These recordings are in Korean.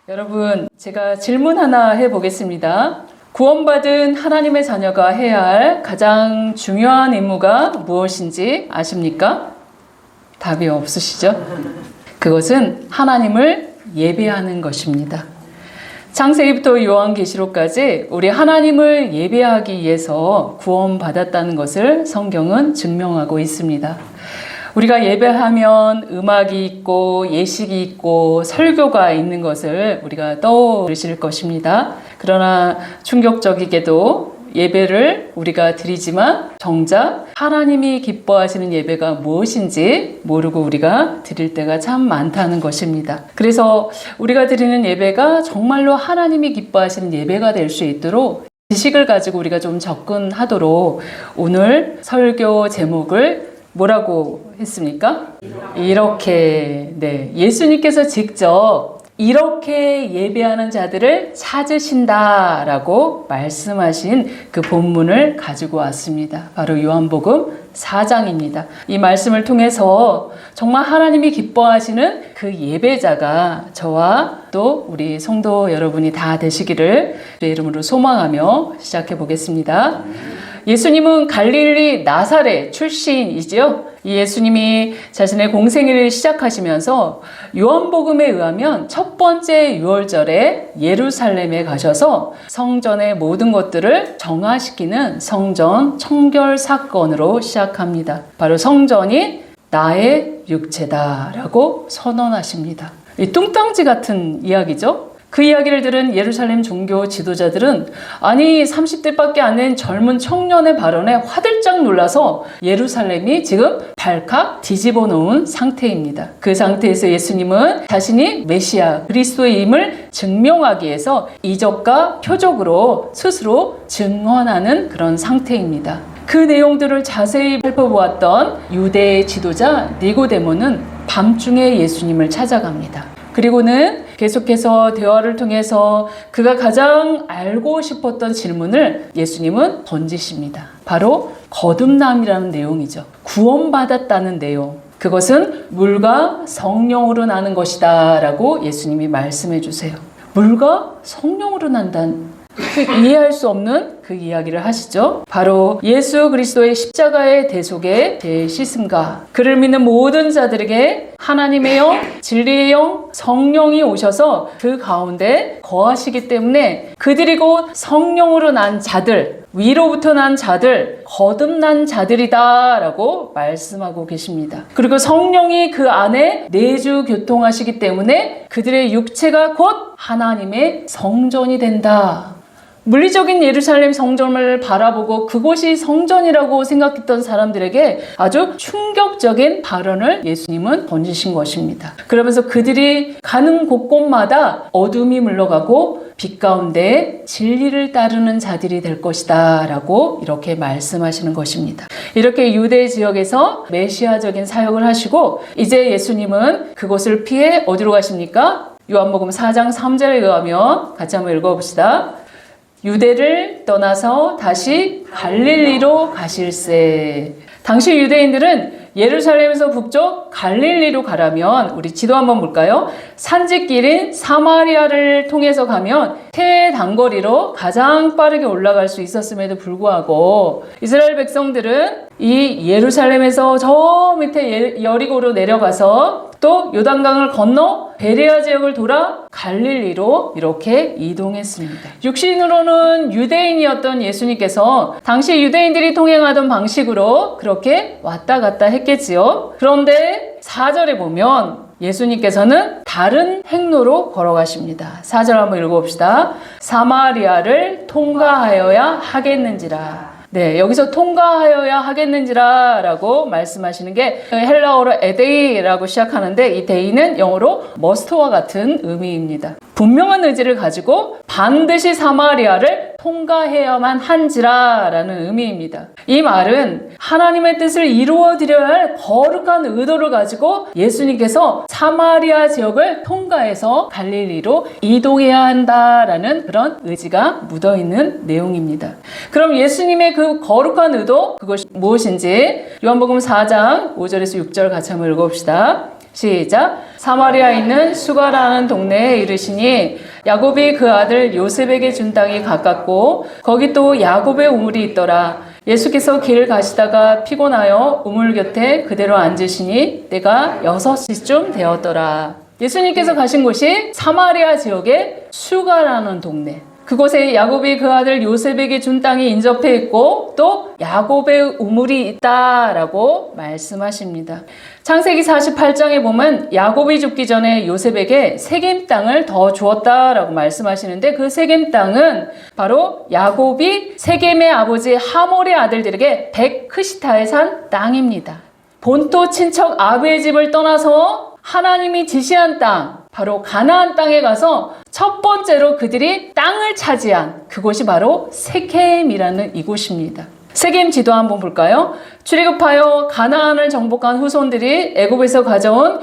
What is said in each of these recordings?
여러분, 제가 질문 하나 해보겠습니다. 구원받은 하나님의 자녀가 해야 할 가장 중요한 임무가 무엇인지 아십니까? 답이 없으시죠? 그것은 하나님을 예배하는 것입니다. 창세기부터 요한계시록까지 우리 하나님을 예배하기 위해서 구원받았다는 것을 성경은 증명하고 있습니다. 우리가 예배하면 음악이 있고 예식이 있고 설교가 있는 것을 우리가 떠오르실 것입니다. 그러나 충격적이게도 예배를 우리가 드리지만 정작 하나님이 기뻐하시는 예배가 무엇인지 모르고 우리가 드릴 때가 참 많다는 것입니다. 그래서 우리가 드리는 예배가 정말로 하나님이 기뻐하시는 예배가 될 수 있도록 지식을 가지고 우리가 좀 접근하도록 오늘 설교 제목을 뭐라고 했습니까? 이렇게. 예수님께서 직접 이렇게 예배하는 자들을 찾으신다라고 말씀하신 그 본문을 가지고 왔습니다. 바로 요한복음 4장입니다. 이 말씀을 통해서 정말 하나님이 기뻐하시는 그 예배자가 저와 또 우리 성도 여러분이 다 되시기를 주의 이름으로 소망하며 시작해 보겠습니다. 예수님은 갈릴리 나사렛 출신이지요. 이 예수님이 자신의 공생애를 시작하시면서 요한복음에 의하면 첫 번째 유월절에 예루살렘에 가셔서 성전의 모든 것들을 정화시키는 성전 청결 사건으로 시작합니다. 바로 성전이 나의 육체다라고 선언하십니다. 이 뚱땅지 같은 이야기죠. 그 이야기를 들은 예루살렘 종교 지도자들은 아니 30대밖에 안 된 젊은 청년의 발언에 화들짝 놀라서 예루살렘이 지금 발칵 뒤집어 놓은 상태입니다. 그 상태에서 예수님은 자신이 메시아 그리스도임을 증명하기 위해서 이적과 표적으로 스스로 증언하는 그런 상태입니다. 그 내용들을 자세히 살펴보았던 유대 지도자 니고데모는 밤중에 예수님을 찾아갑니다. 그리고는 계속해서 대화를 통해서 그가 가장 알고 싶었던 질문을 예수님은 던지십니다. 바로 거듭남이라는 내용이죠. 구원받았다는 내용. 그것은 물과 성령으로 나는 것이다 라고 예수님이 말씀해 주세요. 물과 성령으로 난다는 이해할 수 없는 그 이야기를 하시죠. 바로 예수 그리스도의 십자가의 대속의 대시슴과 그를 믿는 모든 자들에게 하나님의 영, 진리의 영, 성령이 오셔서 그 가운데 거하시기 때문에 그들이 곧 성령으로 난 자들, 위로부터 난 자들, 거듭난 자들이다 라고 말씀하고 계십니다. 그리고 성령이 그 안에 내주 교통하시기 때문에 그들의 육체가 곧 하나님의 성전이 된다. 물리적인 예루살렘 성전을 바라보고 그곳이 성전이라고 생각했던 사람들에게 아주 충격적인 발언을 예수님은 던지신 것입니다. 그러면서 그들이 가는 곳곳마다 어둠이 물러가고 빛 가운데 진리를 따르는 자들이 될 것이다 라고 이렇게 말씀하시는 것입니다. 이렇게 유대 지역에서 메시아적인 사역을 하시고 이제 예수님은 그곳을 피해 어디로 가십니까? 요한복음 4장 3절에 의하면 같이 한번 읽어봅시다. 유대를 떠나서 다시 갈릴리로 가실세. 당시 유대인들은 예루살렘에서 북쪽 갈릴리로 가려면 우리 지도 한번 볼까요? 산지길인 사마리아를 통해서 가면 최단거리로 가장 빠르게 올라갈 수 있었음에도 불구하고 이스라엘 백성들은 이 예루살렘에서 저 밑에 여리고로 내려가서 또 요단강을 건너 베레아 지역을 돌아 갈릴리로 이렇게 이동했습니다. 육신으로는 유대인이었던 예수님께서 당시 유대인들이 통행하던 방식으로 그렇게 왔다 갔다 했겠지요. 그런데 4절에 보면 예수님께서는 다른 행로로 걸어가십니다. 4절 한번 읽어봅시다. 사마리아를 통과하여야 하겠는지라. 여기서 통과하여야 하겠는지라 라고 말씀하시는 게 헬라어로 에데이라고 시작하는데 이 데이는 영어로 머스트와 같은 의미입니다. 분명한 의지를 가지고 반드시 사마리아를 통과해야만 한지라 라는 의미입니다. 이 말은 하나님의 뜻을 이루어 드려야 할 거룩한 의도를 가지고 예수님께서 사마리아 지역을 통과해서 갈릴리로 이동해야 한다라는 그런 의지가 묻어있는 내용입니다. 그럼 예수님의 그 거룩한 의도, 그것이 무엇인지 요한복음 4장 5절에서 6절 같이 한번 읽어봅시다. 시작. 사마리아에 있는 수가라는 동네에 이르시니 야곱이 그 아들 요셉에게 준 땅이 가깝고 거기 또 야곱의 우물이 있더라. 예수께서 길을 가시다가 피곤하여 우물 곁에 그대로 앉으시니 때가 6시쯤 되었더라. 예수님께서 가신 곳이 사마리아 지역의 수가라는 동네. 그곳에 야곱이 그 아들 요셉에게 준 땅이 인접해 있고 또 야곱의 우물이 있다라고 말씀하십니다. 창세기 48장에 보면 야곱이 죽기 전에 요셉에게 세겜 땅을 더 주었다라고 말씀하시는데 그 세겜 땅은 바로 야곱이 세겜의 아버지 하몰의 아들들에게 백크시타에 산 땅입니다. 본토 친척 아비의 집을 떠나서 하나님이 지시한 땅, 바로 가나안 땅에 가서 첫 번째로 그들이 땅을 차지한 그곳이 바로 세겜이라는 이곳입니다. 세겜 지도 한번 볼까요? 출애굽하여 가나안을 정복한 후손들이 애굽에서 가져온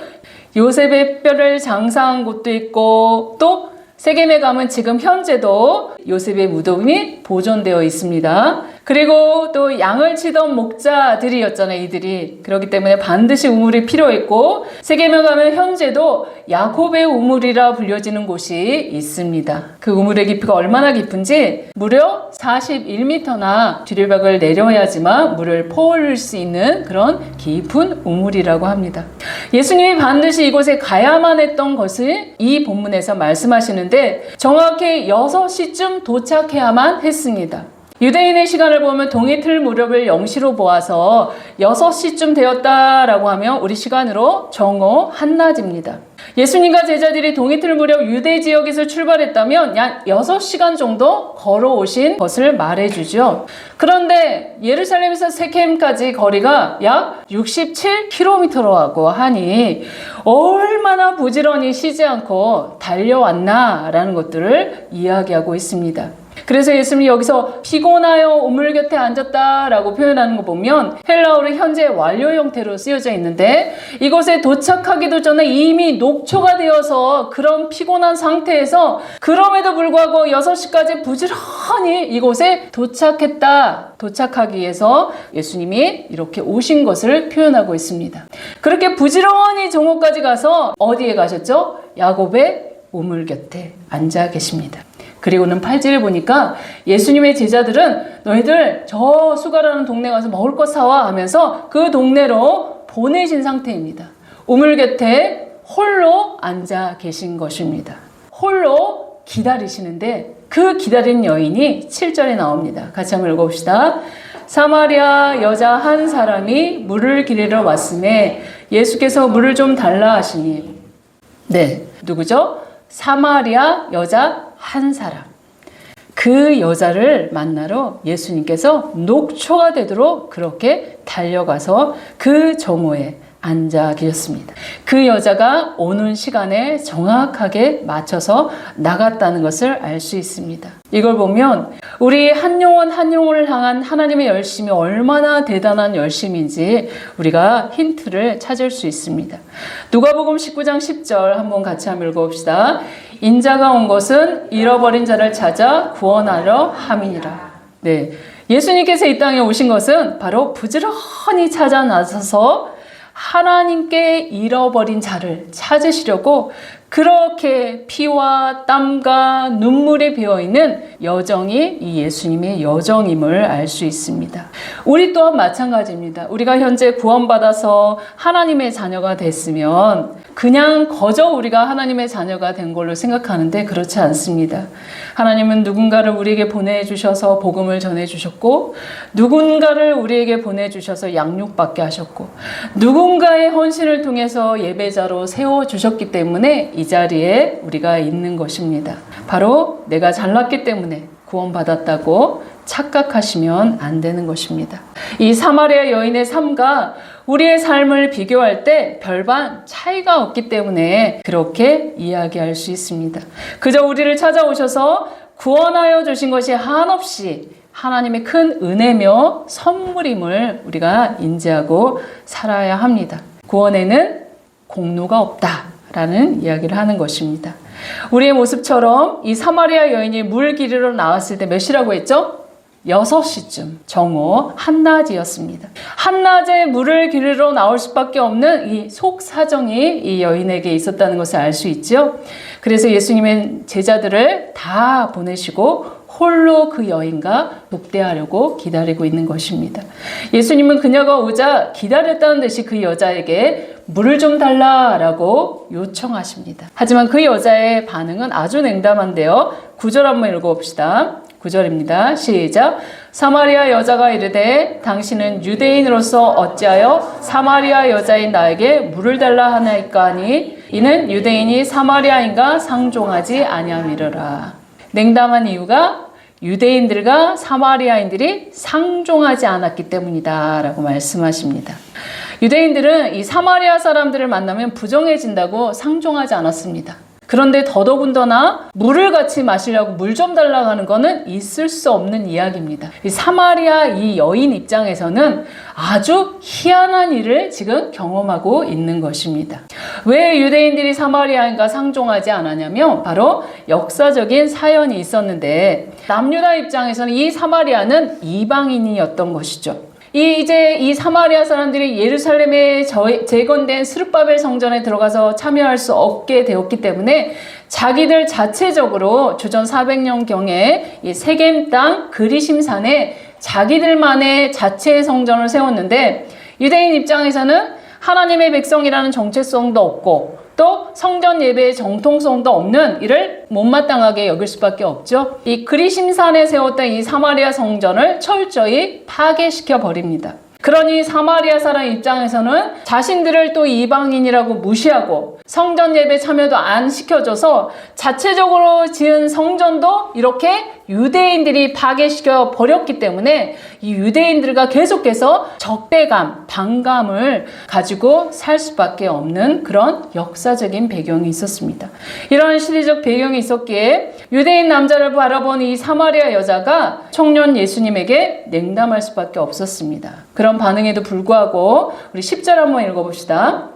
요셉의 뼈를 장사한 곳도 있고 또 세겜에 가면 지금 현재도 요셉의 무덤이 보존되어 있습니다. 그리고 또 양을 치던 목자들이었잖아요, 이들이. 그렇기 때문에 반드시 우물이 필요했고 세겜에 가면 현재도 야곱의 우물이라 불려지는 곳이 있습니다. 그 우물의 깊이가 얼마나 깊은지 무려 41m나 뒤리박을 내려야지만 물을 퍼올 수 있는 그런 깊은 우물이라고 합니다. 예수님이 반드시 이곳에 가야만 했던 것을 이 본문에서 말씀하시는데 정확히 6시쯤 도착해야만 했습니다. 유대인의 시간을 보면 동이틀 무렵을 0시로 보아서 6시쯤 되었다라고 하면 우리 시간으로 정오 한낮입니다. 예수님과 제자들이 동이틀 무렵 유대 지역에서 출발했다면 약 6시간 정도 걸어오신 것을 말해주죠. 그런데 예루살렘에서 세겜까지 거리가 약 67km라고 하니 얼마나 부지런히 쉬지 않고 달려왔나라는 것들을 이야기하고 있습니다. 그래서 예수님이 여기서 피곤하여 우물 곁에 앉았다라고 표현하는 거 보면 헬라어로 현재 완료 형태로 쓰여져 있는데 이곳에 도착하기도 전에 이미 녹초가 되어서 그런 피곤한 상태에서 그럼에도 불구하고 6시까지 부지런히 이곳에 도착하기 위해서 예수님이 이렇게 오신 것을 표현하고 있습니다. 그렇게 부지런히 정오까지 가서 어디에 가셨죠? 야곱의 우물 곁에 앉아 계십니다. 그리고는 8절을 보니까 예수님의 제자들은 너희들 저 수가라는 동네 가서 먹을 것 사와 하면서 그 동네로 보내신 상태입니다. 우물 곁에 홀로 앉아 계신 것입니다. 홀로 기다리시는데 그 기다린 여인이 7절에 나옵니다. 같이 한번 읽어봅시다. 사마리아 여자 한 사람이 물을 기르러 왔음에 예수께서 물을 좀 달라 하시니 네, 누구죠? 사마리아 여자 한 사람. 그 여자를 만나러 예수님께서 녹초가 되도록 그렇게 달려가서 그 정오에 앉아 계셨습니다. 그 여자가 오는 시간에 정확하게 맞춰서 나갔다는 것을 알 수 있습니다. 이걸 보면 우리 한 영혼 한 영혼을 향한 하나님의 열심이 얼마나 대단한 열심인지 우리가 힌트를 찾을 수 있습니다. 누가복음 19장 10절 한번 같이 한번 읽어봅시다. 인자가 온 것은 잃어버린 자를 찾아 구원하려 함이니라. 네, 예수님께서 이 땅에 오신 것은 바로 부지런히 찾아 나서서 하나님께 잃어버린 자를 찾으시려고 그렇게 피와 땀과 눈물에 배어있는 여정이 이 예수님의 여정임을 알 수 있습니다. 우리 또한 마찬가지입니다. 우리가 현재 구원받아서 하나님의 자녀가 됐으면 그냥 거저 우리가 하나님의 자녀가 된 걸로 생각하는데 그렇지 않습니다. 하나님은 누군가를 우리에게 보내주셔서 복음을 전해주셨고 누군가를 우리에게 보내주셔서 양육받게 하셨고 누군가의 헌신을 통해서 예배자로 세워주셨기 때문에 이 자리에 우리가 있는 것입니다. 바로 내가 잘났기 때문에 구원받았다고 착각하시면 안 되는 것입니다. 이 사마리아 여인의 삶과 우리의 삶을 비교할 때 별반 차이가 없기 때문에 그렇게 이야기할 수 있습니다. 그저 우리를 찾아오셔서 구원하여 주신 것이 한없이 하나님의 큰 은혜며 선물임을 우리가 인지하고 살아야 합니다. 구원에는 공로가 없다라는 이야기를 하는 것입니다. 우리의 모습처럼 이 사마리아 여인이 물 기르러 나왔을 때 몇 시라고 했죠? 6시쯤 정오 한낮이었습니다. 한낮에 물을 기르러 나올 수밖에 없는 이 속사정이 이 여인에게 있었다는 것을 알 수 있죠. 그래서 예수님은 제자들을 다 보내시고 홀로 그 여인과 독대하려고 기다리고 있는 것입니다. 예수님은 그녀가 오자 기다렸다는 듯이 그 여자에게 물을 좀 달라라고 요청하십니다. 하지만 그 여자의 반응은 아주 냉담한데요. 9절 한번 읽어봅시다. 9절입니다. 시작. 사마리아 여자가 이르되 당신은 유대인으로서 어찌하여 사마리아 여자인 나에게 물을 달라 하나이까 하니 이는 유대인이 사마리아인과 상종하지 아니함이로라. 냉담한 이유가 유대인들과 사마리아인들이 상종하지 않았기 때문이다 라고 말씀하십니다. 유대인들은 이 사마리아 사람들을 만나면 부정해진다고 상종하지 않았습니다. 그런데 더더군다나 물을 같이 마시려고 물 좀 달라고 하는 거는 있을 수 없는 이야기입니다. 이 사마리아 이 여인 입장에서는 아주 희한한 일을 지금 경험하고 있는 것입니다. 왜 유대인들이 사마리아인과 상종하지 않았냐면 바로 역사적인 사연이 있었는데 남유다 입장에서는 이 사마리아는 이방인이었던 것이죠. 이제 이 사마리아 사람들이 예루살렘에 재건된 스룹바벨 성전에 들어가서 참여할 수 없게 되었기 때문에 자기들 자체적으로 주전 400년경에 이 세겜 땅 그리심산에 자기들만의 자체 성전을 세웠는데 유대인 입장에서는 하나님의 백성이라는 정체성도 없고 또 성전 예배의 정통성도 없는 이를 못마땅하게 여길 수밖에 없죠. 이 그리심산에 세웠던 이 사마리아 성전을 철저히 파괴시켜 버립니다. 그러니 사마리아 사람 입장에서는 자신들을 또 이방인이라고 무시하고 성전 예배 참여도 안 시켜줘서 자체적으로 지은 성전도 이렇게 유대인들이 파괴시켜 버렸기 때문에 이 유대인들과 계속해서 적대감, 반감을 가지고 살 수밖에 없는 그런 역사적인 배경이 있었습니다. 이러한 시대적 배경이 있었기에 유대인 남자를 바라본 이 사마리아 여자가 청년 예수님에게 냉담할 수밖에 없었습니다. 그런 반응에도 불구하고 우리 10절 한번 읽어봅시다.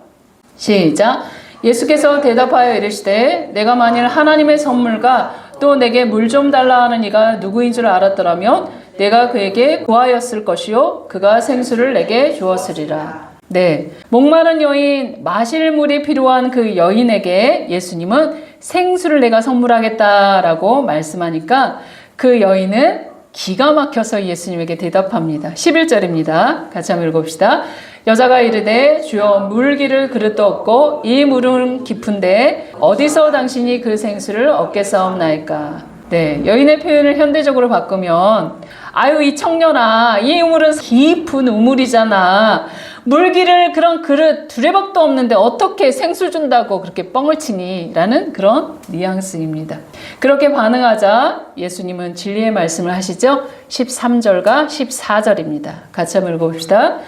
시작. 예수께서 대답하여 이르시되 내가 만일 하나님의 선물과 또 내게 물 좀 달라 하는 이가 누구인 줄 알았더라면 내가 그에게 구하였을 것이요 그가 생수를 내게 주었으리라. 네, 목마른 여인, 마실 물이 필요한 그 여인에게 예수님은 생수를 내가 선물하겠다라고 말씀하니까 그 여인은 기가 막혀서 예수님에게 대답합니다. 11절입니다. 같이 한번 읽어봅시다. 여자가 이르되 주여 물기를 그릇도 없고 이 물은 깊은데 어디서 당신이 그 생수를 얻겠사옵나이까. 네, 여인의 표현을 현대적으로 바꾸면 아유 이 청년아 이 우물은 깊은 우물이잖아. 물기를 그런 그릇 두레박도 없는데 어떻게 생수 준다고 그렇게 뻥을 치니? 라는 그런 뉘앙스입니다. 그렇게 반응하자 예수님은 진리의 말씀을 하시죠. 13절과 14절입니다. 같이 한번 읽어봅시다.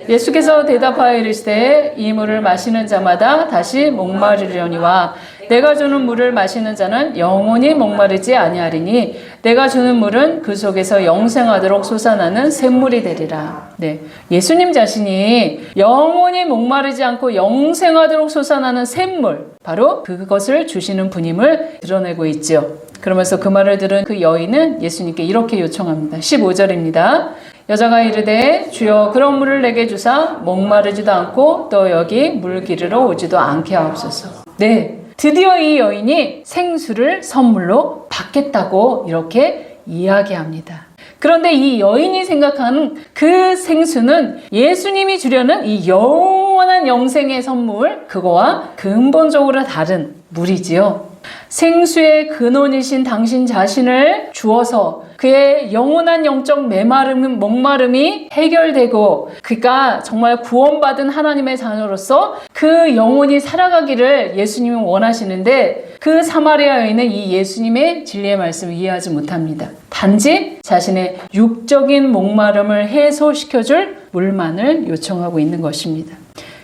예수께서 대답하여 이르시되 이 물을 마시는 자마다 다시 목마르려니와 내가 주는 물을 마시는 자는 영원히 목마르지 아니하리니 내가 주는 물은 그 속에서 영생하도록 솟아나는 샘물이 되리라. 네, 예수님 자신이 영원히 목마르지 않고 영생하도록 솟아나는 샘물, 바로 그것을 주시는 분임을 드러내고 있죠. 그러면서 그 말을 들은 그 여인은 예수님께 이렇게 요청합니다. 15절입니다. 여자가 이르되 주여 그런 물을 내게 주사 목마르지도 않고 또 여기 물 기르러 오지도 않게 하옵소서. 네, 드디어 이 여인이 생수를 선물로 받겠다고 이렇게 이야기합니다. 그런데 이 여인이 생각하는 그 생수는 예수님이 주려는 이 영원한 영생의 선물, 그거와 근본적으로 다른 물이지요. 생수의 근원이신 당신 자신을 주어서 그의 영원한 영적 목마름이 해결되고 그가 정말 구원받은 하나님의 자녀로서 그 영혼이 살아가기를 예수님은 원하시는데 그 사마리아 여인은 이 예수님의 진리의 말씀을 이해하지 못합니다. 단지 자신의 육적인 목마름을 해소시켜줄 물만을 요청하고 있는 것입니다.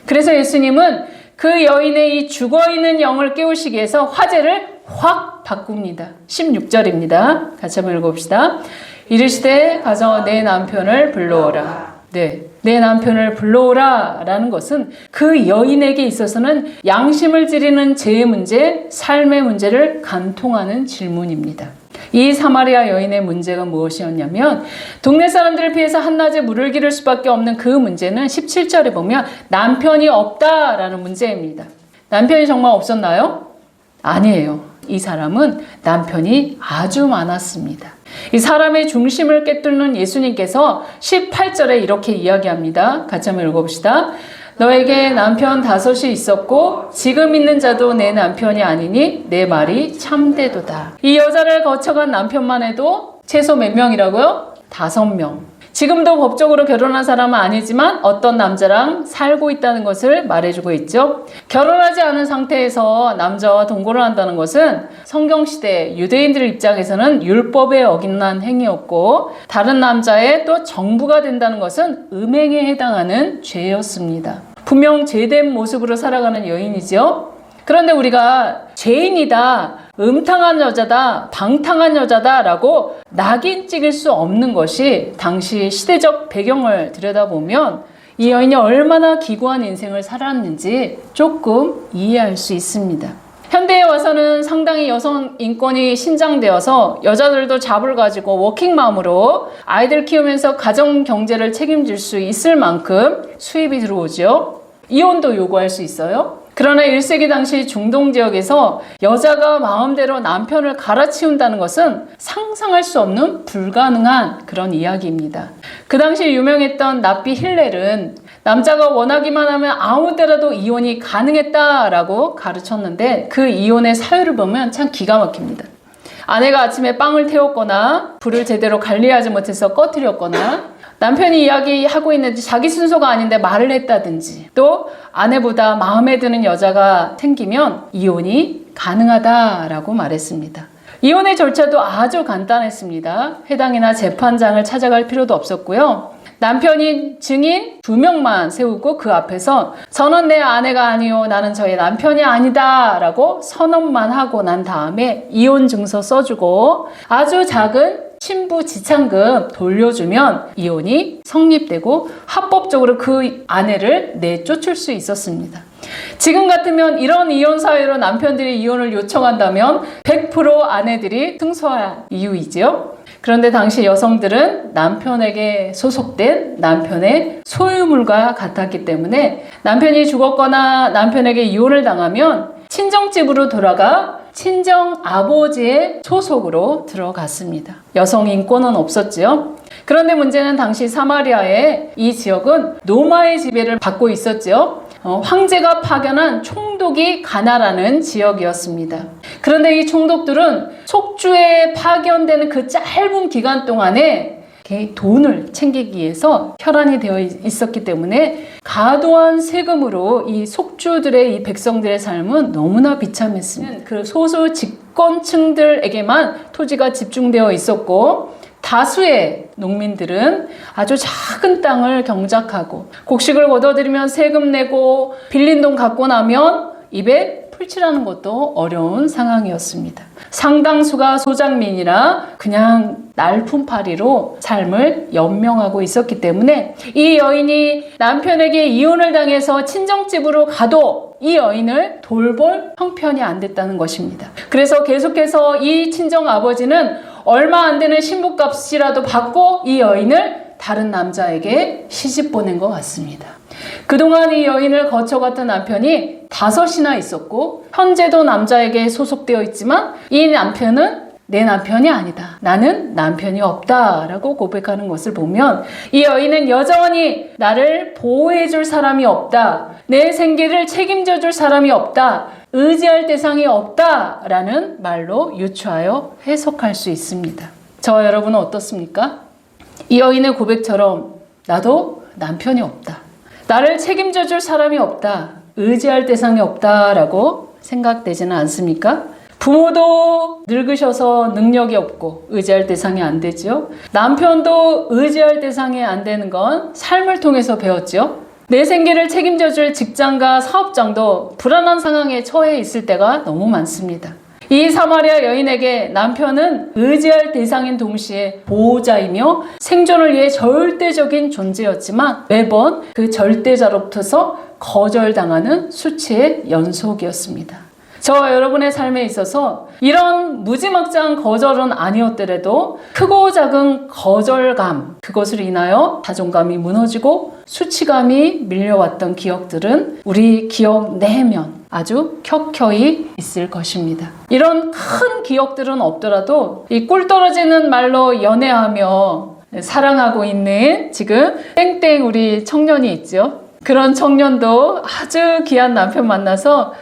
그래서 예수님은 그 여인의 이 죽어있는 영을 깨우시기 위해서 화제를 확 바꿉니다. 16절입니다. 같이 한번 읽어봅시다. 이르시되 가서 내 남편을 불러오라. 네, 내 남편을 불러오라 라는 것은 그 여인에게 있어서는 양심을 찌르는 죄의 문제, 삶의 문제를 간통하는 질문입니다. 이 사마리아 여인의 문제가 무엇이었냐면 동네 사람들을 피해서 한낮에 물을 기를 수밖에 없는 그 문제는 17절에 보면 남편이 없다라는 문제입니다. 남편이 정말 없었나요? 아니에요. 이 사람은 남편이 아주 많았습니다. 이 사람의 중심을 깨뚫는 예수님께서 18절에 이렇게 이야기합니다. 같이 한번 읽어봅시다. 너에게 남편 5이 있었고 지금 있는 자도 내 남편이 아니니 내 말이 참되도다. 이 여자를 거쳐간 남편만 해도 최소 몇 명이라고요? 5명. 지금도 법적으로 결혼한 사람은 아니지만 어떤 남자랑 살고 있다는 것을 말해주고 있죠. 결혼하지 않은 상태에서 남자와 동거를 한다는 것은 성경시대 유대인들 입장에서는 율법에 어긋난 행위였고 다른 남자의 또 정부가 된다는 것은 음행에 해당하는 죄였습니다. 분명 죄된 모습으로 살아가는 여인이죠. 그런데 우리가 죄인이다, 음탕한 여자다, 방탕한 여자다 라고 낙인 찍을 수 없는 것이 당시 시대적 배경을 들여다보면 이 여인이 얼마나 기구한 인생을 살았는지 조금 이해할 수 있습니다. 현대에 와서는 상당히 여성 인권이 신장되어서 여자들도 잡을 가지고 워킹맘으로 아이들 키우면서 가정 경제를 책임질 수 있을 만큼 수입이 들어오죠. 이혼도 요구할 수 있어요. 그러나 1세기 당시 중동 지역에서 여자가 마음대로 남편을 갈아치운다는 것은 상상할 수 없는 불가능한 그런 이야기입니다. 그 당시 유명했던 납비 힐렐은 남자가 원하기만 하면 아무 때라도 이혼이 가능했다라고 가르쳤는데 그 이혼의 사유를 보면 참 기가 막힙니다. 아내가 아침에 빵을 태웠거나 불을 제대로 관리하지 못해서 꺼뜨렸거나 남편이 이야기하고 있는데 자기 순서가 아닌데 말을 했다든지 또 아내보다 마음에 드는 여자가 생기면 이혼이 가능하다라고 말했습니다. 이혼의 절차도 아주 간단했습니다. 회당이나 재판장을 찾아갈 필요도 없었고요. 남편이 증인 2명만 세우고 그 앞에서 저는 내 아내가 아니요 나는 저의 남편이 아니다 라고 선언만 하고 난 다음에 이혼 증서 써주고 아주 작은 신부 지참금 돌려주면 이혼이 성립되고 합법적으로 그 아내를 내쫓을 수 있었습니다. 지금 같으면 이런 이혼 사유로 남편들이 이혼을 요청한다면 100% 아내들이 승소할 이유이지요. 그런데 당시 여성들은 남편에게 소속된 남편의 소유물과 같았기 때문에 남편이 죽었거나 남편에게 이혼을 당하면 친정집으로 돌아가 친정 아버지의 소속으로 들어갔습니다. 여성 인권은 없었지요. 그런데 문제는 당시 사마리아의 이 지역은 로마의 지배를 받고 있었죠. 황제가 파견한 총독이 가나라는 지역이었습니다. 그런데 이 총독들은 속주에 파견되는 그 짧은 기간 동안에 돈을 챙기기 위해서 혈안이 되어 있었기 때문에 과도한 세금으로 이 속주들의 이 백성들의 삶은 너무나 비참했습니다. 그 소수 집권층들에게만 토지가 집중되어 있었고 다수의 농민들은 아주 작은 땅을 경작하고 곡식을 얻어들이면 세금 내고 빌린 돈 갖고 나면 입에 풀칠하는 것도 어려운 상황이었습니다. 상당수가 소작민이라 그냥 날품팔이로 삶을 연명하고 있었기 때문에 이 여인이 남편에게 이혼을 당해서 친정집으로 가도 이 여인을 돌볼 형편이 안 됐다는 것입니다. 그래서 계속해서 이 친정 아버지는 얼마 안 되는 신부값이라도 받고 이 여인을 다른 남자에게 시집 보낸 것 같습니다. 그동안 이 여인을 거쳐갔던 남편이 5이나 있었고 현재도 남자에게 소속되어 있지만 이 남편은 내 남편이 아니다. 나는 남편이 없다 라고 고백하는 것을 보면 이 여인은 여전히 나를 보호해줄 사람이 없다. 내 생계를 책임져 줄 사람이 없다. 의지할 대상이 없다 라는 말로 유추하여 해석할 수 있습니다. 저와 여러분은 어떻습니까? 이 여인의 고백처럼 나도 남편이 없다. 나를 책임져 줄 사람이 없다. 의지할 대상이 없다라고 생각되지는 않습니까? 부모도 늙으셔서 능력이 없고 의지할 대상이 안 되죠. 남편도 의지할 대상이 안 되는 건 삶을 통해서 배웠죠. 내 생계를 책임져 줄 직장과 사업장도 불안한 상황에 처해 있을 때가 너무 많습니다. 이 사마리아 여인에게 남편은 의지할 대상인 동시에 보호자이며 생존을 위해 절대적인 존재였지만 매번 그 절대자로부터 거절당하는 수치의 연속이었습니다. 저와 여러분의 삶에 있어서 이런 무지막지한 거절은 아니었더라도 크고 작은 거절감, 그것을 인하여 자존감이 무너지고 수치감이 밀려왔던 기억들은 우리 기억 내면 아주 켜켜이 있을 것입니다. 이런 큰 기억들은 없더라도 이 꿀 떨어지는 말로 연애하며 사랑하고 있는 지금 땡땡 우리 청년이 있죠. 그런 청년도 아주 귀한 남편 만나서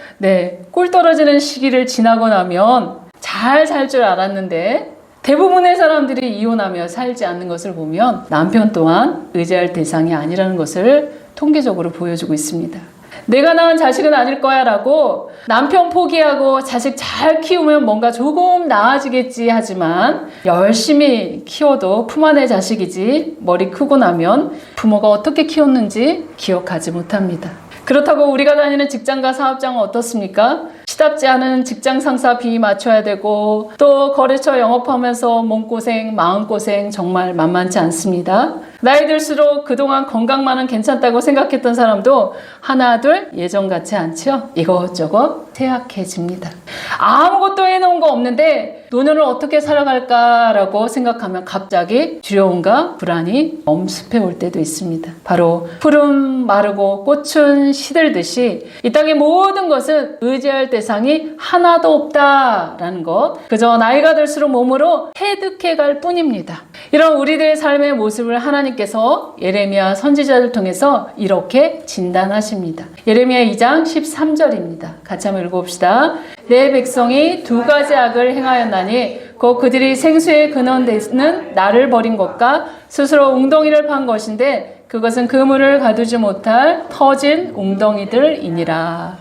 꿀 떨어지는 시기를 지나고 나면 잘 살 줄 알았는데 대부분의 사람들이 이혼하며 살지 않는 것을 보면 남편 또한 의지할 대상이 아니라는 것을 통계적으로 보여주고 있습니다. 내가 낳은 자식은 아닐 거야 라고 남편 포기하고 자식 잘 키우면 뭔가 조금 나아지겠지 하지만 열심히 키워도 품 안의 자식이지 머리 크고 나면 부모가 어떻게 키웠는지 기억하지 못합니다. 그렇다고 우리가 다니는 직장과 사업장은 어떻습니까? 시답지 않은 직장 상사 비위 맞춰야 되고 또 거래처 영업하면서 몸고생, 마음고생 정말 만만치 않습니다. 나이 들수록 그동안 건강만은 괜찮다고 생각했던 사람도 하나 둘 예전 같지 않죠? 이것저것 쇠약해집니다. 아무것도 해놓은 거 없는데 노년을 어떻게 살아갈까라고 생각하면 갑자기 두려움과 불안이 엄습해 올 때도 있습니다. 바로 푸른 마르고 꽃은 시들듯이 이 땅의 모든 것은 의지할 대상이 하나도 없다라는 것, 그저 나이가 들수록 몸으로 해득해 갈 뿐입니다. 이런 우리들의 삶의 모습을 하나님께서 예레미야 선지자를 통해서 이렇게 진단하십니다. 예레미야 2장 13절입니다. 같이 한번 읽어봅시다. 내 백성이 두 가지 악을 행하였나니 곧 그들이 생수의 근원 되는 나를 버린 것과 스스로 웅덩이를 판 것인데 그것은 그물을 가두지 못할 터진 웅덩이들이니라.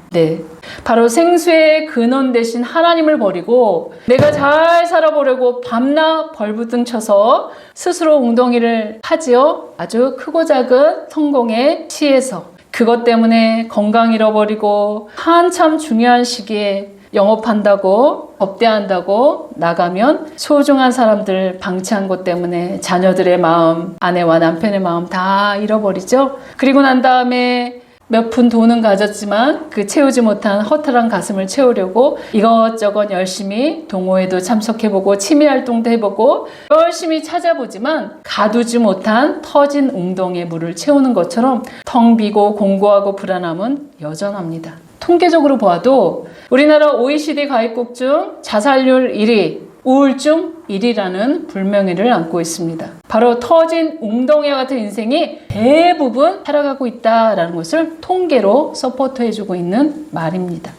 바로 생수의 근원 대신 하나님을 버리고 내가 잘 살아보려고 밤낮 벌부등 쳐서 스스로 웅덩이를 파지요. 아주 크고 작은 성공에 취해서 그것 때문에 건강 잃어버리고 한참 중요한 시기에 영업한다고 접대한다고 나가면 소중한 사람들 방치한 것 때문에 자녀들의 마음, 아내와 남편의 마음 다 잃어버리죠. 그리고 난 다음에 몇 푼 돈은 가졌지만 그 채우지 못한 허탈한 가슴을 채우려고 이것저것 열심히 동호회도 참석해보고 취미활동도 해보고 열심히 찾아보지만 가두지 못한 터진 웅덩이에 물을 채우는 것처럼 텅 비고 공고하고 불안함은 여전합니다. 통계적으로 보아도 우리나라 OECD 가입국 중 자살률 1위, 우울증 1위라는 불명예를 안고 있습니다. 바로 터진 웅덩이와 같은 인생이 대부분 살아가고 있다는 것을 통계로 서포트해주고 있는 말입니다.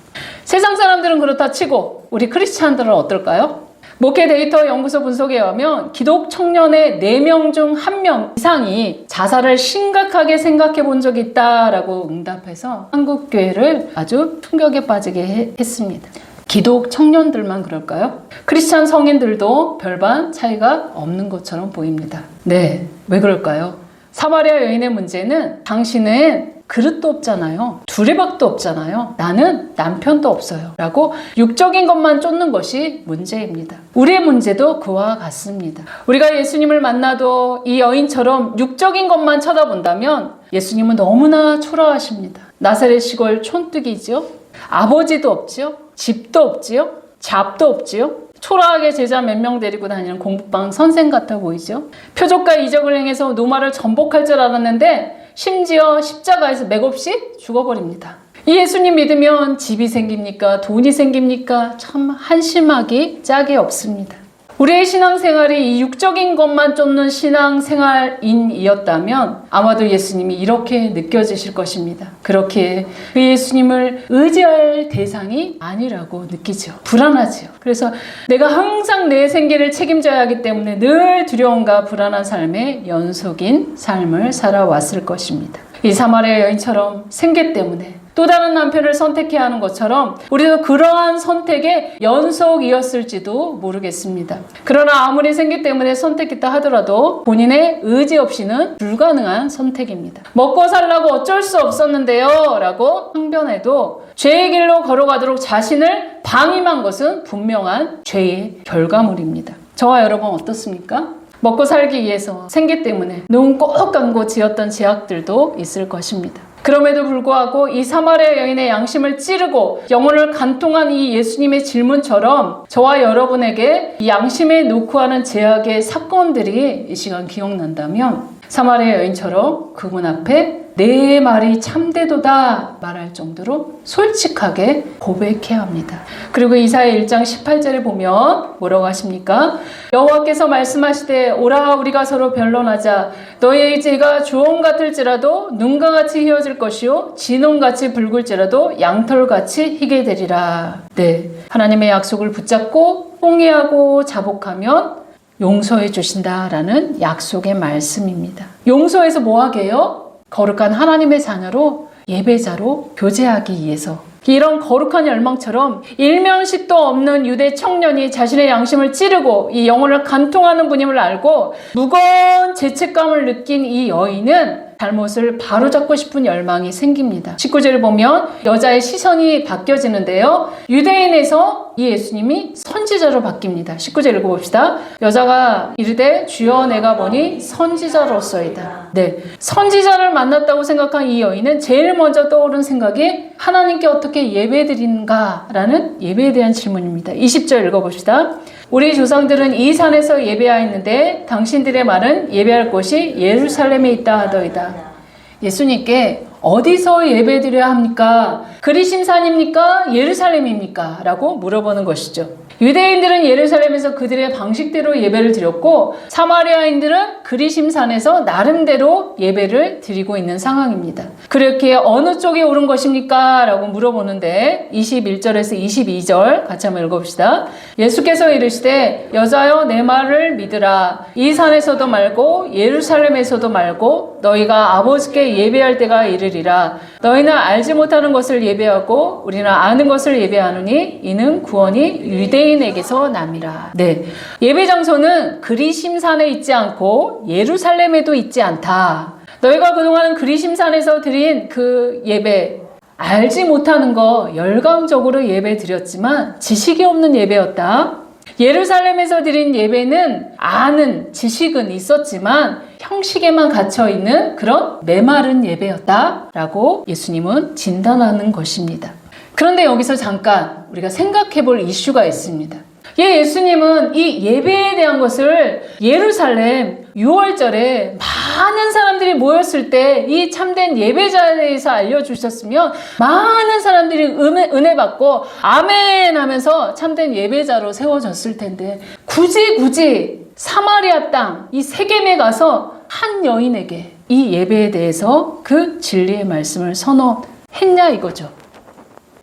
세상 사람들은 그렇다 치고 우리 크리스찬들은 어떨까요? 목회 데이터 연구소 분석에 의하면 기독 청년의 4명 중 1명 이상이 자살을 심각하게 생각해 본 적이 있다라고 응답해서 한국교회를 아주 충격에 빠지게 했습니다. 기독 청년들만 그럴까요? 크리스찬 성인들도 별반 차이가 없는 것처럼 보입니다. 왜 그럴까요? 사마리아 여인의 문제는 당신은 그릇도 없잖아요. 두레박도 없잖아요. 나는 남편도 없어요. 라고 육적인 것만 쫓는 것이 문제입니다. 우리의 문제도 그와 같습니다. 우리가 예수님을 만나도 이 여인처럼 육적인 것만 쳐다본다면 예수님은 너무나 초라하십니다. 나사렛 시골 촌뜨기죠. 아버지도 없지요. 집도 없지요. 잡도 없지요. 초라하게 제자 몇 명 데리고 다니는 공부방 선생 같아 보이죠. 표적과 이적을 행해서 노마를 전복할 줄 알았는데 심지어 십자가에서 맥없이 죽어버립니다. 이 예수님 믿으면 집이 생깁니까? 돈이 생깁니까? 참 한심하기 짝이 없습니다. 우리의 신앙생활이 이 육적인 것만 쫓는 신앙생활인이었다면 아마도 예수님이 이렇게 느껴지실 것입니다. 그렇게 그 예수님을 의지할 대상이 아니라고 느끼죠. 불안하지요. 그래서 내가 항상 내 생계를 책임져야 하기 때문에 늘 두려움과 불안한 삶의 연속인 삶을 살아왔을 것입니다. 이 사마리아 여인처럼 생계 때문에 또 다른 남편을 선택해야 하는 것처럼 우리도 그러한 선택의 연속이었을지도 모르겠습니다. 그러나 아무리 생계 때문에 선택했다 하더라도 본인의 의지 없이는 불가능한 선택입니다. 먹고 살라고 어쩔 수 없었는데요 라고 항변해도 죄의 길로 걸어가도록 자신을 방임한 것은 분명한 죄의 결과물입니다. 저와 여러분 어떻습니까? 먹고 살기 위해서 생계 때문에 눈 꼭 감고 지었던 제약들도 있을 것입니다. 그럼에도 불구하고 이 사마리아 여인의 양심을 찌르고 영혼을 간통한 이 예수님의 질문처럼 저와 여러분에게 이 양심에 놓고 하는 제약의 사건들이 이 시간 기억난다면 사마리아 여인처럼 그분 앞에 내 말이 참되도다 말할 정도로 솔직하게 고백해야 합니다. 그리고 이사야 1장 18절에 보면 뭐라고 하십니까? 여호와께서 말씀하시되 오라 우리가 서로 변론하자. 너희의 죄가 주홍 같을지라도 눈과 같이 희어질 것이요 진홍같이 붉을지라도 양털같이 희게 되리라. 네, 하나님의 약속을 붙잡고 통회하고 자복하면 용서해 주신다라는 약속의 말씀입니다. 용서해서 뭐 하게요? 거룩한 하나님의 자녀로 예배자로 교제하기 위해서. 이런 거룩한 열망처럼 일면식도 없는 유대 청년이 자신의 양심을 찌르고 이 영혼을 간통하는 분임을 알고 무거운 죄책감을 느낀 이 여인은 잘못을 바로잡고 싶은 열망이 생깁니다. 19절을 보면 여자의 시선이 바뀌어지는데요. 유대인에서 이 예수님이 선지자로 바뀝니다. 19절 읽어봅시다. 여자가 이르되 주여 내가 보니 선지자로서이다. 네, 선지자를 만났다고 생각한 이 여인은 제일 먼저 떠오른 생각이 하나님께 어떻게 예배드리는가라는 예배에 대한 질문입니다. 20절 읽어봅시다. 우리 조상들은 이 산에서 예배하였는데 당신들의 말은 예배할 곳이 예루살렘에 있다 하더이다. 예수님께 어디서 예배드려야 합니까? 그리심산입니까? 예루살렘입니까? 라고 물어보는 것이죠. 유대인들은 예루살렘에서 그들의 방식대로 예배를 드렸고 사마리아인들은 그리심산에서 나름대로 예배를 드리고 있는 상황입니다. 그렇게 어느 쪽에 옳은 것입니까? 라고 물어보는데 21절에서 22절 같이 한번 읽어봅시다. 예수께서 이르시되 여자여 내 말을 믿으라. 이 산에서도 말고 예루살렘에서도 말고 너희가 아버지께 예배할 때가 이르리라. 너희는 알지 못하는 것을 예배하고 우리는 아는 것을 예배하노니 이는 구원이 유대인에게서 남이라. 네, 예배 장소는 그리심산에 있지 않고 예루살렘에도 있지 않다. 너희가 그동안 그리심산에서 드린 그 예배 알지 못하는 거 열광적으로 예배 드렸지만 지식이 없는 예배였다. 예루살렘에서 드린 예배는 아는 지식은 있었지만 형식에만 갇혀있는 그런 메마른 예배였다라고 예수님은 진단하는 것입니다. 그런데 여기서 잠깐 우리가 생각해 볼 이슈가 있습니다. 예수님은 이 예배에 대한 것을 예루살렘 6월절에 많은 사람들이 모였을 때 이 참된 예배자에 대해서 알려주셨으면 많은 사람들이 은혜 받고 아멘 하면서 참된 예배자로 세워졌을 텐데 굳이 사마리아 땅 이 세겜에 가서 한 여인에게 이 예배에 대해서 그 진리의 말씀을 선언했냐 이거죠.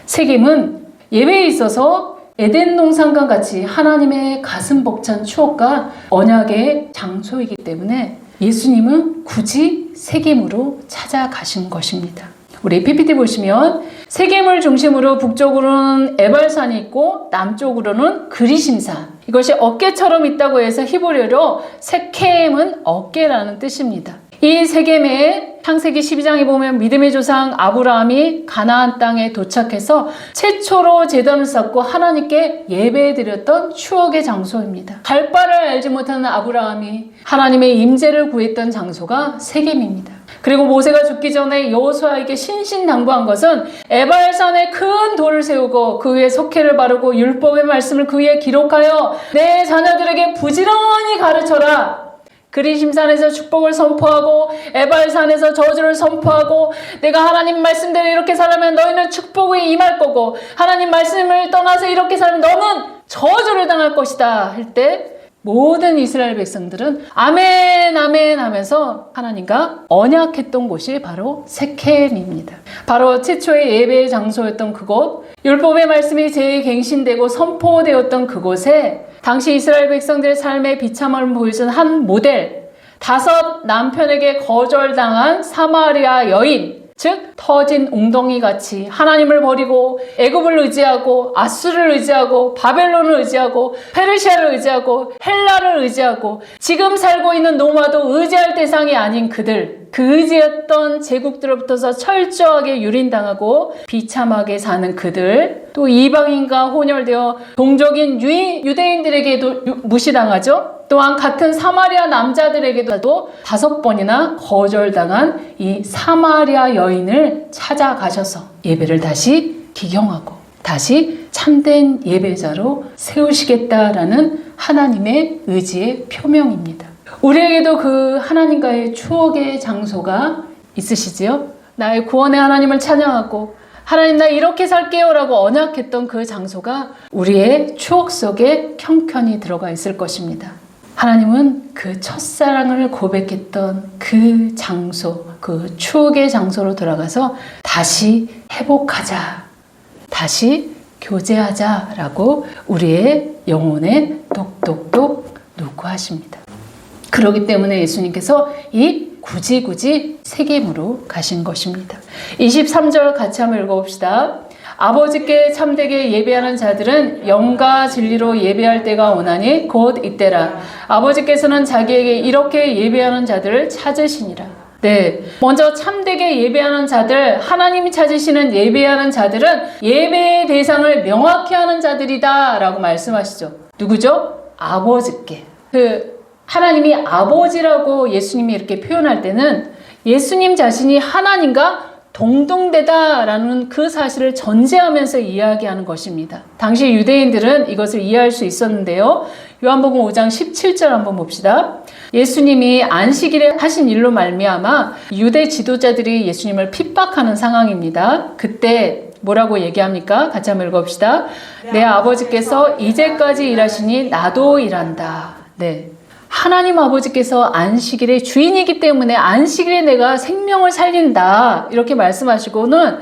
세겜은 예배에 있어서 에덴 동산과 같이 하나님의 가슴 벅찬 추억과 언약의 장소이기 때문에 예수님은 굳이 세겜으로 찾아가신 것입니다. 우리 PPT 보시면 세겜을 중심으로 북쪽으로는 에발산이 있고 남쪽으로는 그리심산. 이것이 어깨처럼 있다고 해서 히브리어로 세켐은 어깨라는 뜻입니다. 이 세겜에 창세기 12장에 보면 믿음의 조상 아브라함이 가나안 땅에 도착해서 최초로 제단을 쌓고 하나님께 예배드렸던 추억의 장소입니다. 갈 바를 알지 못하는 아브라함이 하나님의 임재를 구했던 장소가 세겜입니다. 그리고 모세가 죽기 전에 여호수아에게 신신당부한 것은 에발산에 큰 돌을 세우고 그 위에 석회를 바르고 율법의 말씀을 그 위에 기록하여 내 자녀들에게 부지런히 가르쳐라. 그리심산에서 축복을 선포하고 에발산에서 저주를 선포하고 내가 하나님 말씀대로 이렇게 살면 너희는 축복이 임할 거고 하나님 말씀을 떠나서 이렇게 살면 너는 저주를 당할 것이다 할 때 모든 이스라엘 백성들은 아멘 아멘 하면서 하나님과 언약했던 곳이 바로 세켐입니다. 바로 최초의 예배의 장소였던 그곳, 율법의 말씀이 재갱신되고 선포되었던 그곳에 당시 이스라엘 백성들의 삶의 비참함을 보여준 한 모델, 5 남편에게 거절당한 사마리아 여인, 즉 터진 웅덩이같이 하나님을 버리고 애굽을 의지하고 아수르를 의지하고 바벨론을 의지하고 페르시아를 의지하고 헬라를 의지하고 지금 살고 있는 노마도 의지할 대상이 아닌 그들, 그 의지했던 제국들로부터서 철저하게 유린당하고 비참하게 사는 그들, 또 이방인과 혼혈되어 동족인 유대인들에게도 무시당하죠. 또한 같은 사마리아 남자들에게도 5번이나 거절당한 이 사마리아 여인을 찾아가셔서 예배를 다시 기경하고 다시 참된 예배자로 세우시겠다라는 하나님의 의지의 표명입니다. 우리에게도 그 하나님과의 추억의 장소가 있으시지요? 나의 구원의 하나님을 찬양하고 하나님 나 이렇게 살게요 라고 언약했던 그 장소가 우리의 추억 속에 형편이 들어가 있을 것입니다. 하나님은 그 첫사랑을 고백했던 그 장소, 그 추억의 장소로 돌아가서 다시 회복하자, 다시 교제하자라고 우리의 영혼에 똑똑똑 요구하십니다. 그렇기 때문에 예수님께서 이 굳이 세겜으로 가신 것입니다. 23절 같이 한번 읽어봅시다. 아버지께 참되게 예배하는 자들은 영과 진리로 예배할 때가 오나니 곧 이때라. 아버지께서는 자기에게 이렇게 예배하는 자들을 찾으시니라. 네, 먼저 참되게 예배하는 자들, 하나님이 찾으시는 예배하는 자들은 예배의 대상을 명확히 하는 자들이다 라고 말씀하시죠. 누구죠? 아버지께. 하나님이 아버지라고 예수님이 이렇게 표현할 때는 예수님 자신이 하나님과 동등되다라는 그 사실을 전제하면서 이야기하는 것입니다. 당시 유대인들은 이것을 이해할 수 있었는데요. 요한복음 5장 17절 한번 봅시다. 예수님이 안식일에 하신 일로 말미암아 유대 지도자들이 예수님을 핍박하는 상황입니다. 그때 뭐라고 얘기합니까? 같이 한번 읽어봅시다. 내 아버지께서 이제까지 일하시니 나도 일한다. 네. 하나님 아버지께서 안식일의 주인이기 때문에 안식일에 내가 생명을 살린다 이렇게 말씀하시고는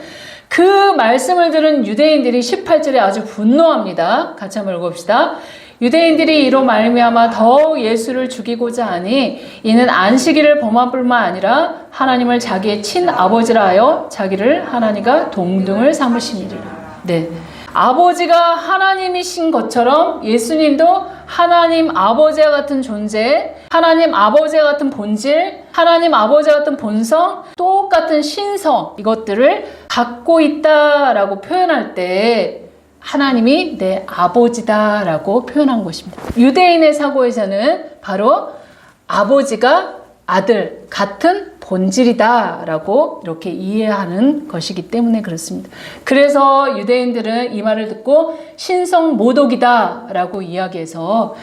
그 말씀을 들은 유대인들이 18절에 아주 분노합니다. 같이 한번 읽어봅시다. 유대인들이 이로 말미암아 더욱 예수를 죽이고자 하니 이는 안식일을 범한 뿐만 아니라 하나님을 자기의 친아버지라 하여 자기를 하나님과 동등을 삼으시니라. 네. 아버지가 하나님이신 것처럼 예수님도 하나님 아버지와 같은 존재, 하나님 아버지와 같은 본질, 하나님 아버지와 같은 본성, 똑같은 신성 이것들을 갖고 있다라고 표현할 때 하나님이 내 아버지다라고 표현한 것입니다. 유대인의 사고에서는 바로 아버지가 아들 같은 본질이다라고 이렇게 이해하는 것이기 때문에 그렇습니다. 그래서 유대인들은 이 말을 듣고 신성 모독이다라고 이야기해서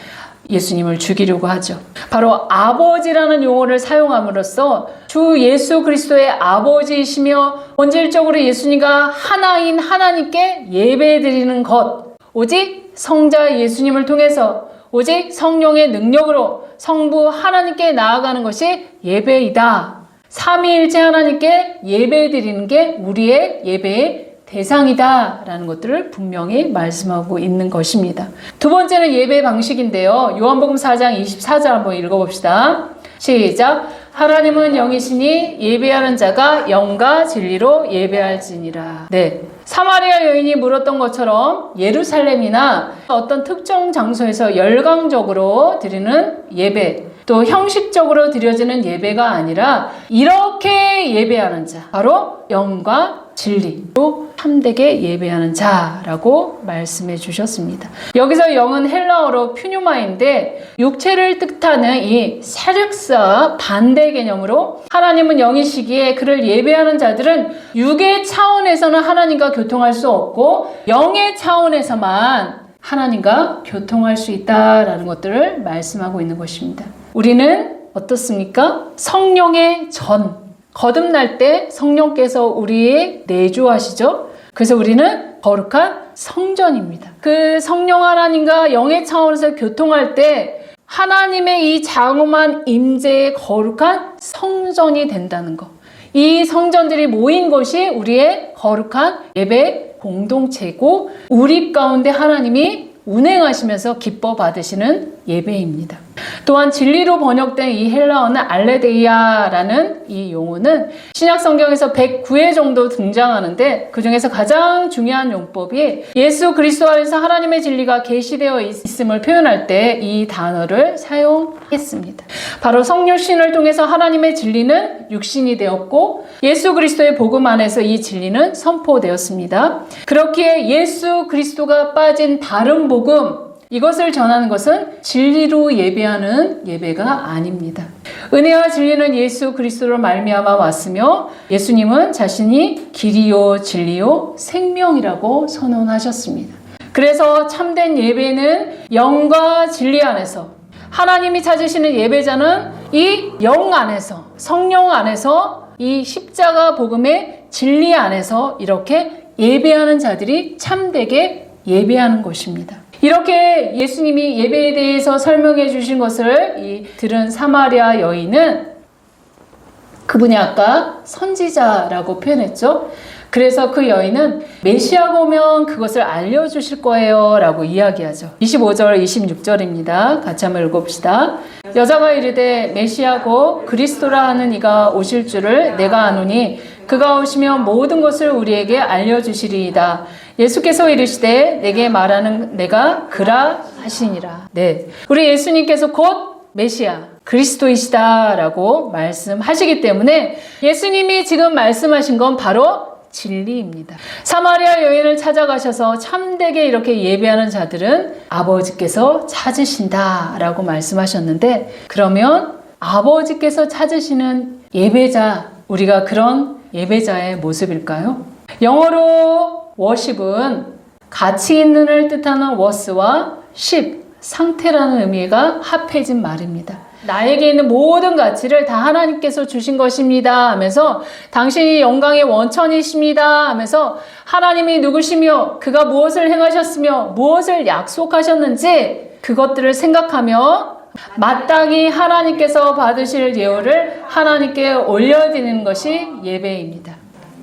예수님을 죽이려고 하죠. 바로 아버지라는 용어를 사용함으로써 주 예수 그리스도의 아버지이시며 본질적으로 예수님과 하나인 하나님께 예배드리는 것, 오직 성자 예수님을 통해서 오직 성령의 능력으로 성부 하나님께 나아가는 것이 예배이다. 삼위일체 하나님께 예배드리는 게 우리의 예배의 대상이다라는 것들을 분명히 말씀하고 있는 것입니다. 두 번째는 예배 방식인데요. 요한복음 4장 24절 한번 읽어봅시다. 시작. 하나님은 영이시니 예배하는 자가 영과 진리로 예배할지니라. 네. 사마리아 여인이 물었던 것처럼 예루살렘이나 어떤 특정 장소에서 열광적으로 드리는 예배, 또 형식적으로 드려지는 예배가 아니라 이렇게 예배하는 자, 바로 영과 진리로 참되게 예배하는 자라고 말씀해 주셨습니다. 여기서 영은 헬라어로 퓨뉴마인데 육체를 뜻하는 이 세륵스와 반대 개념으로 하나님은 영이시기에 그를 예배하는 자들은 육의 차원에서는 하나님과 교통할 수 없고 영의 차원에서만 하나님과 교통할 수 있다라는 것들을 말씀하고 있는 것입니다. 우리는 어떻습니까? 성령의 전, 거듭날 때 성령께서 우리의 내주하시죠. 그래서 우리는 거룩한 성전입니다. 그 성령 하나님과 영의 차원에서 교통할 때 하나님의 이 장엄한 임재의 거룩한 성전이 된다는 것. 이 성전들이 모인 것이 우리의 거룩한 예배 공동체고 우리 가운데 하나님이 운행하시면서 기뻐 받으시는 예배입니다. 또한 진리로 번역된 이 헬라어는 알레데이아라는 이 용어는 신약 성경에서 109회 정도 등장하는데 그 중에서 가장 중요한 용법이 예수 그리스도 안에서 하나님의 진리가 계시되어 있음을 표현할 때 이 단어를 사용했습니다. 바로 성육신을 통해서 하나님의 진리는 육신이 되었고 예수 그리스도의 복음 안에서 이 진리는 선포되었습니다. 그렇기에 예수 그리스도가 빠진 다른 복음, 이것을 전하는 것은 진리로 예배하는 예배가 아닙니다. 은혜와 진리는 예수 그리스도로 말미암아 왔으며 예수님은 자신이 길이요 진리요 생명이라고 선언하셨습니다. 그래서 참된 예배는 영과 진리 안에서 하나님이 찾으시는 예배자는 이 영 안에서 성령 안에서 이 십자가 복음의 진리 안에서 이렇게 예배하는 자들이 참되게 예배하는 것입니다. 이렇게 예수님이 예배에 대해서 설명해 주신 것을 들은 사마리아 여인은 그분이 아까 선지자라고 표현했죠. 그래서 그 여인은 메시아가 오면 그것을 알려주실 거예요 라고 이야기하죠. 25절 26절입니다. 같이 한번 읽어봅시다. 여자가 이르되 메시아고 그리스도라 하는 이가 오실 줄을 내가 아노니 그가 오시면 모든 것을 우리에게 알려주시리이다. 예수께서 이르시되 내게 말하는 내가 그라 하시니라. 네, 우리 예수님께서 곧 메시아 그리스도이시다라고 말씀하시기 때문에 예수님이 지금 말씀하신 건 바로 진리입니다. 사마리아 여인을 찾아가셔서 참되게 이렇게 예배하는 자들은 아버지께서 찾으신다라고 말씀하셨는데, 그러면 아버지께서 찾으시는 예배자, 우리가 그런 예배자의 모습일까요? 영어로 worship은 가치 있는을 뜻하는 was와 ship, 상태라는 의미가 합해진 말입니다. 나에게 있는 모든 가치를 다 하나님께서 주신 것입니다 하면서 당신이 영광의 원천이십니다 하면서 하나님이 누구시며 그가 무엇을 행하셨으며 무엇을 약속하셨는지 그것들을 생각하며 마땅히 하나님께서 받으실 예물을 하나님께 올려드리는 것이 예배입니다.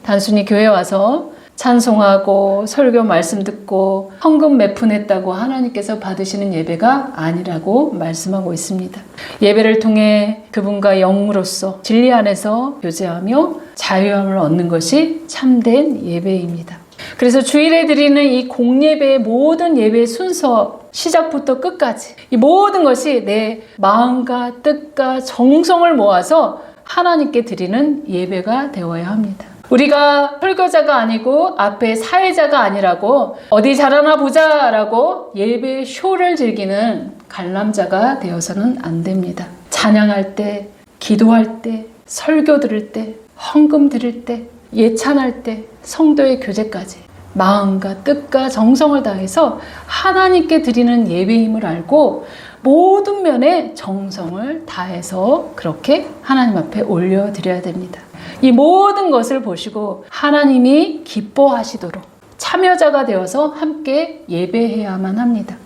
단순히 교회 와서 찬송하고 설교 말씀 듣고 헌금 매푼했다고 하나님께서 받으시는 예배가 아니라고 말씀하고 있습니다. 예배를 통해 그분과 영으로서 진리 안에서 교제하며 자유함을 얻는 것이 참된 예배입니다. 그래서 주일에 드리는 이 공예배의 모든 예배 순서 시작부터 끝까지 이 모든 것이 내 마음과 뜻과 정성을 모아서 하나님께 드리는 예배가 되어야 합니다. 우리가 설교자가 아니고 앞에 사회자가 아니라고 어디 잘하나 보자라고 예배 쇼를 즐기는 관람자가 되어서는 안 됩니다. 찬양할 때, 기도할 때, 설교 들을 때, 헌금 드릴 때, 예찬할 때, 성도의 교제까지 마음과 뜻과 정성을 다해서 하나님께 드리는 예배임을 알고 모든 면에 정성을 다해서 그렇게 하나님 앞에 올려드려야 됩니다. 이 모든 것을 보시고 하나님이 기뻐하시도록 참여자가 되어서 함께 예배해야만 합니다.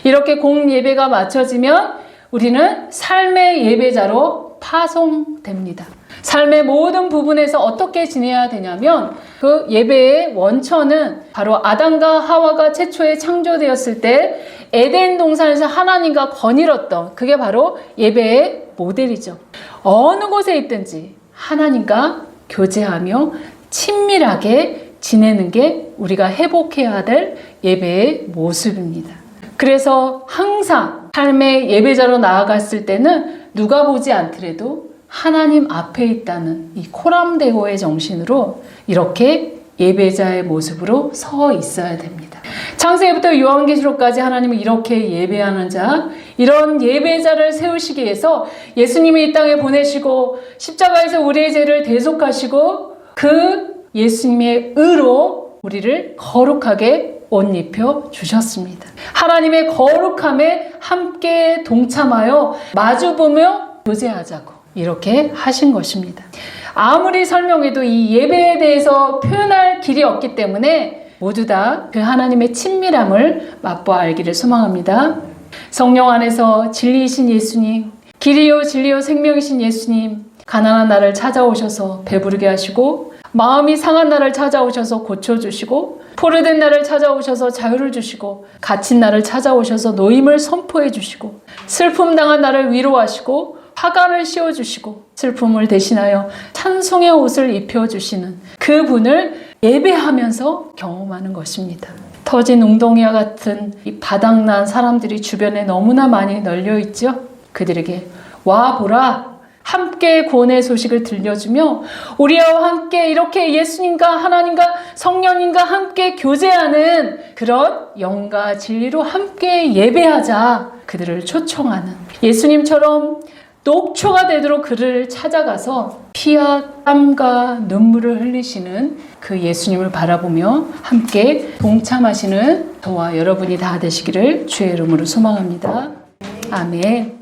이렇게 공예배가 맞춰지면 우리는 삶의 예배자로 파송됩니다. 삶의 모든 부분에서 어떻게 지내야 되냐면 그 예배의 원천은 바로 아담과 하와가 최초에 창조되었을 때 에덴 동산에서 하나님과 거닐었던 그게 바로 예배의 모델이죠. 어느 곳에 있든지 하나님과 교제하며 친밀하게 지내는 게 우리가 회복해야 될 예배의 모습입니다. 그래서 항상 삶의 예배자로 나아갔을 때는 누가 보지 않더라도 하나님 앞에 있다는 이 코람데오의 정신으로 이렇게 예배자의 모습으로 서 있어야 됩니다. 창세기부터 요한계시록까지 하나님은 이렇게 예배하는 자, 이런 예배자를 세우시기 위해서 예수님이 이 땅에 보내시고 십자가에서 우리의 죄를 대속하시고 그 예수님의 의로 우리를 거룩하게 옷 입혀 주셨습니다. 하나님의 거룩함에 함께 동참하여 마주보며 교제하자고 이렇게 하신 것입니다. 아무리 설명해도 이 예배에 대해서 표현할 길이 없기 때문에 모두 다 그 하나님의 친밀함을 맛보아 알기를 소망합니다. 성령 안에서 진리이신 예수님, 길이요 진리요 생명이신 예수님, 가난한 나를 찾아오셔서 배부르게 하시고 마음이 상한 나를 찾아오셔서 고쳐주시고 포로된 나를 찾아오셔서 자유를 주시고 갇힌 나를 찾아오셔서 노임을 선포해 주시고 슬픔 당한 나를 위로하시고 화관을 씌워주시고 슬픔을 대신하여 찬송의 옷을 입혀주시는 그분을 예배하면서 경험하는 것입니다. 터진 웅덩이와 같은 이 바닥난 사람들이 주변에 너무나 많이 널려 있죠. 그들에게 와 보라, 함께 구원의 소식을 들려주며 우리와 함께 이렇게 예수님과 하나님과 성령님과 함께 교제하는 그런 영과 진리로 함께 예배하자 그들을 초청하는 예수님처럼 녹초가 되도록 그를 찾아가서 피와 땀과 눈물을 흘리시는 그 예수님을 바라보며 함께 동참하시는 저와 여러분이 다 되시기를 주의 이름으로 소망합니다. 아멘.